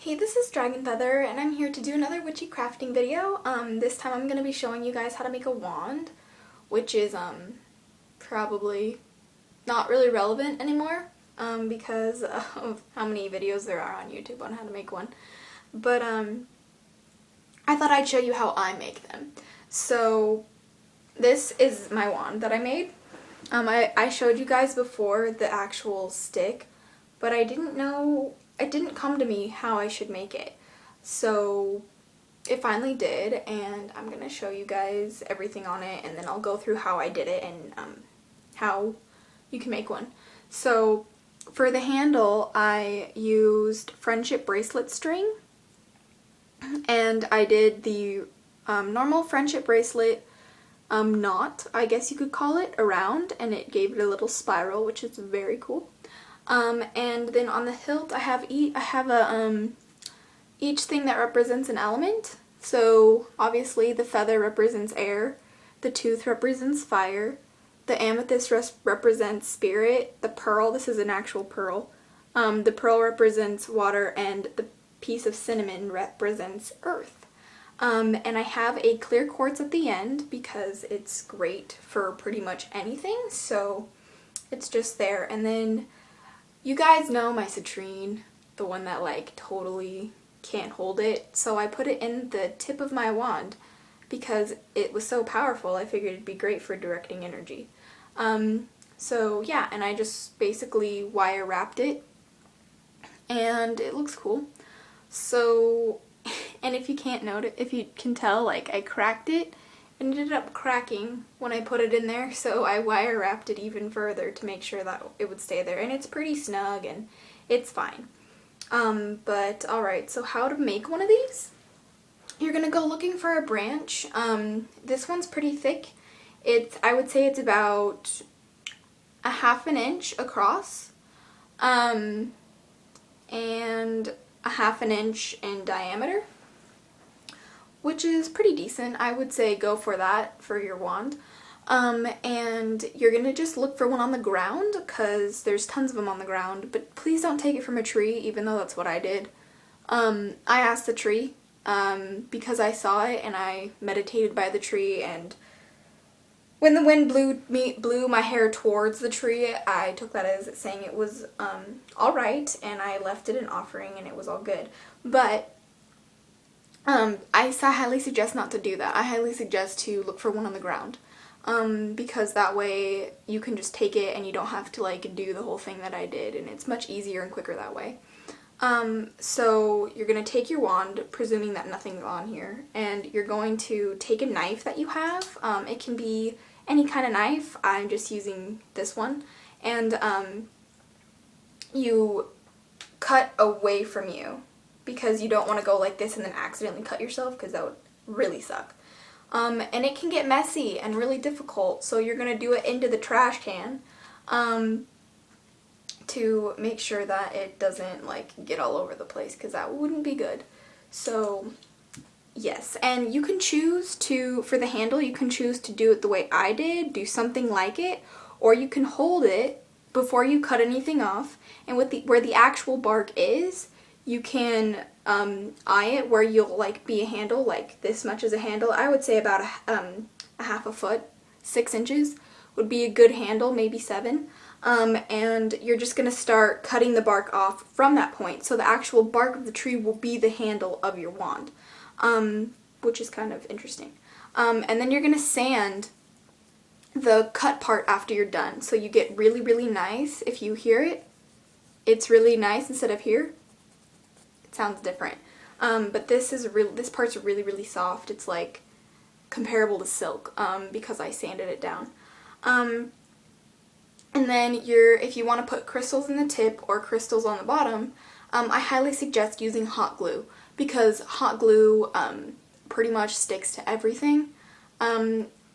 Hey, this is DragonFeather, and I'm here to do another witchy crafting video. This time I'm going to be showing you guys how to make a wand, which is, probably not really relevant anymore, because of how many videos there are on YouTube on how to make one. But, I thought I'd show you how I make them. So, this is my wand that I made. I showed you guys before the actual stick, but it didn't come to me how I should make it. So it finally did, and I'm going to show you guys everything on it, and then I'll go through how I did it and how you can make one. So for the handle, I used friendship bracelet string, and I did the normal friendship bracelet knot, I guess you could call it, around, and it gave it a little spiral, which is very cool. And then on the hilt, I have each thing that represents an element. So obviously the feather represents air, the tooth represents fire, the amethyst represents spirit, the pearl, this is an actual pearl, the pearl represents water, and the piece of cinnamon represents earth. And I have a clear quartz at the end because it's great for pretty much anything, so it's just there. And then you guys know my citrine, the one that like totally can't hold it, so I put it in the tip of my wand because it was so powerful. I figured it'd be great for directing energy. So yeah, and I just basically wire wrapped it, and it looks cool. So, and if you can tell, like I cracked it, and it ended up cracking when I put it in there, so I wire wrapped it even further to make sure that it would stay there, and it's pretty snug and it's fine. But alright, so how to make one of these? You're gonna go looking for a branch. This one's pretty thick. I would say it's about a ½ inch across, and a ½ inch in diameter, which is pretty decent. I would say go for that for your wand. And you're gonna just look for one on the ground, because there's tons of them on the ground, but please don't take it from a tree, even though that's what I did. I asked the tree, because I saw it and I meditated by the tree, and when the wind blew my hair towards the tree, I took that as saying it was alright, and I left it an offering and it was all good. But I highly suggest not to do that. I highly suggest to look for one on the ground, because that way you can just take it and you don't have to like do the whole thing that I did, and it's much easier and quicker that way. So you're going to take your wand, presuming that nothing's on here, and you're going to take a knife that you have. It can be any kind of knife. I'm just using this one, and you cut away from you, because you don't want to go like this and then accidentally cut yourself, because that would really suck. And it can get messy and really difficult, so you're going to do it into the trash can to make sure that it doesn't like get all over the place, because that wouldn't be good. So yes, and you can choose to, for the handle, you can choose to do it the way I did, do something like it, or you can hold it before you cut anything off, and where the actual bark is, you can eye it where you'll like be a handle, like this much is a handle. I would say about a ½ foot, 6 inches would be a good handle, maybe 7. And you're just going to start cutting the bark off from that point, so the actual bark of the tree will be the handle of your wand, which is kind of interesting. And then you're going to sand the cut part after you're done, so you get really, really nice. If you hear it, it's really nice instead of here. Sounds different, but this part's really, really soft. It's like comparable to silk, because I sanded it down. And then if you want to put crystals in the tip or crystals on the bottom, I highly suggest using hot glue, because hot glue pretty much sticks to everything,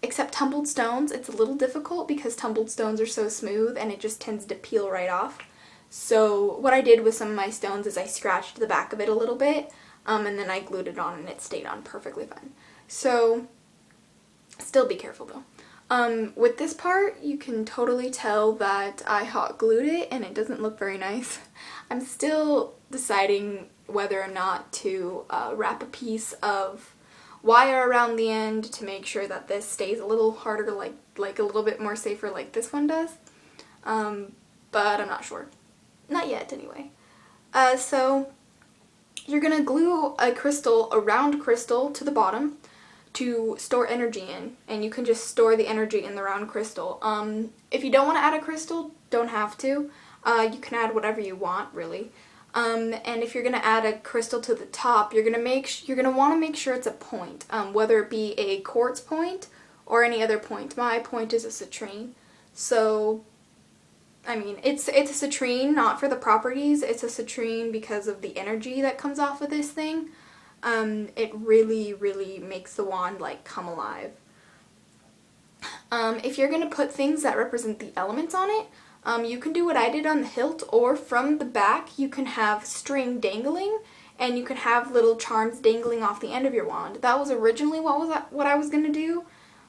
except tumbled stones. It's a little difficult because tumbled stones are so smooth and it just tends to peel right off. So what I did with some of my stones is I scratched the back of it a little bit, and then I glued it on, and it stayed on perfectly fine. So still be careful though. With this part, you can totally tell that I hot glued it and it doesn't look very nice. I'm still deciding whether or not to wrap a piece of wire around the end to make sure that this stays a little harder, like a little bit more safer like this one does. But I'm not sure. Not yet, anyway. So you're gonna glue a crystal, a round crystal, to the bottom to store energy in, and you can just store the energy in the round crystal. If you don't want to add a crystal, don't have to. You can add whatever you want, really. And if you're gonna add a crystal to the top, you're gonna want to make sure it's a point, whether it be a quartz point or any other point. My point is a citrine. So, I mean, it's a citrine not for the properties. It's a citrine because of the energy that comes off of this thing. It really, really makes the wand like come alive. If you're gonna put things that represent the elements on it, you can do what I did on the hilt, or from the back you can have string dangling, and you can have little charms dangling off the end of your wand. That was originally what I was gonna do,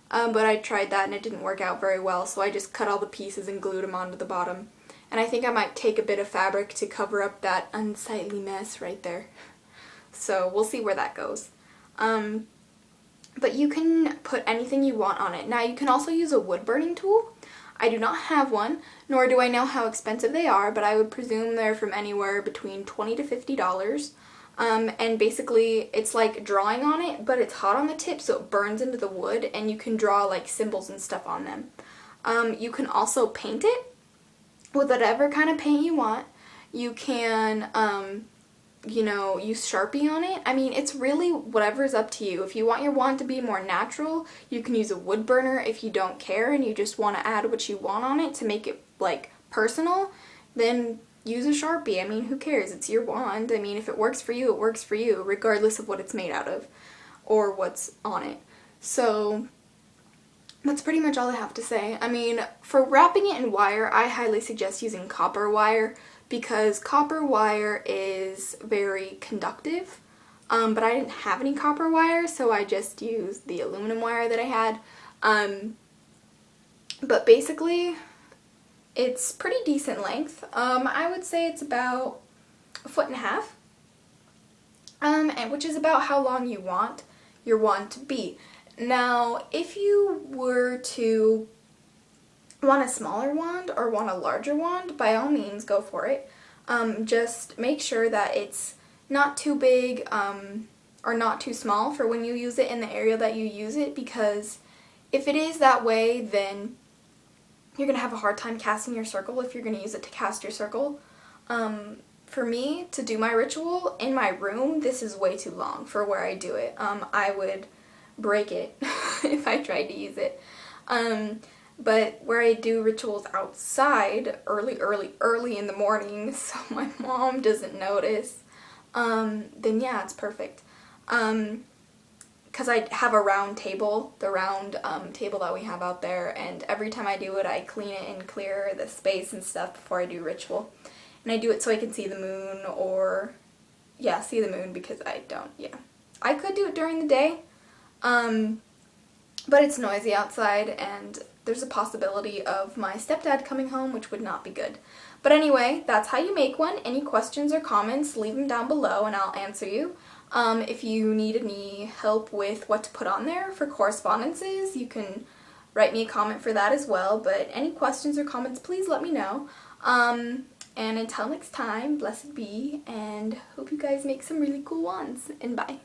but I tried that and it didn't work out very well, so I just cut all the pieces and glued them onto the bottom. And I think I might take a bit of fabric to cover up that unsightly mess right there. So we'll see where that goes. But you can put anything you want on it. Now you can also use a wood burning tool. I do not have one, nor do I know how expensive they are, but I would presume they're from anywhere between $20 to $50. And basically it's like drawing on it, but it's hot on the tip, so it burns into the wood, and you can draw like symbols and stuff on them. You can also paint it with whatever kind of paint you want. You can you know, use Sharpie on it. I mean, it's really whatever's up to you. If you want your wand to be more natural, you can use a wood burner. If you don't care and you just want to add what you want on it to make it like personal, then use a Sharpie. I mean, who cares? It's your wand. I mean, if it works for you, it works for you, regardless of what it's made out of or what's on it. So that's pretty much all I have to say. I mean, for wrapping it in wire, I highly suggest using copper wire, because copper wire is very conductive, but I didn't have any copper wire, so I just used the aluminum wire that I had. But basically, it's pretty decent length. I would say it's about 1.5 feet, and which is about how long you want your wand to be. Now, if you were to want a smaller wand or want a larger wand, by all means go for it. Just make sure that it's not too big or not too small for when you use it in the area that you use it, because if it is that way, then you're going to have a hard time casting your circle if you're going to use it to cast your circle. For me, to do my ritual in my room, this is way too long for where I do it. I would break it if I tried to use it. But where I do rituals outside early in the morning, so my mom doesn't notice, then yeah, it's perfect. Because I have a round table, the round table that we have out there, and every time I do it, I clean it and clear the space and stuff before I do ritual. And I do it so I can see the moon, or, yeah, see the moon, because I don't, yeah. I could do it during the day, but it's noisy outside, and there's a possibility of my stepdad coming home, which would not be good. But anyway, that's how you make one. Any questions or comments, leave them down below and I'll answer you. If you need any help with what to put on there for correspondences, you can write me a comment for that as well. But any questions or comments, please let me know. And until next time, blessed be, and hope you guys make some really cool wands, and bye.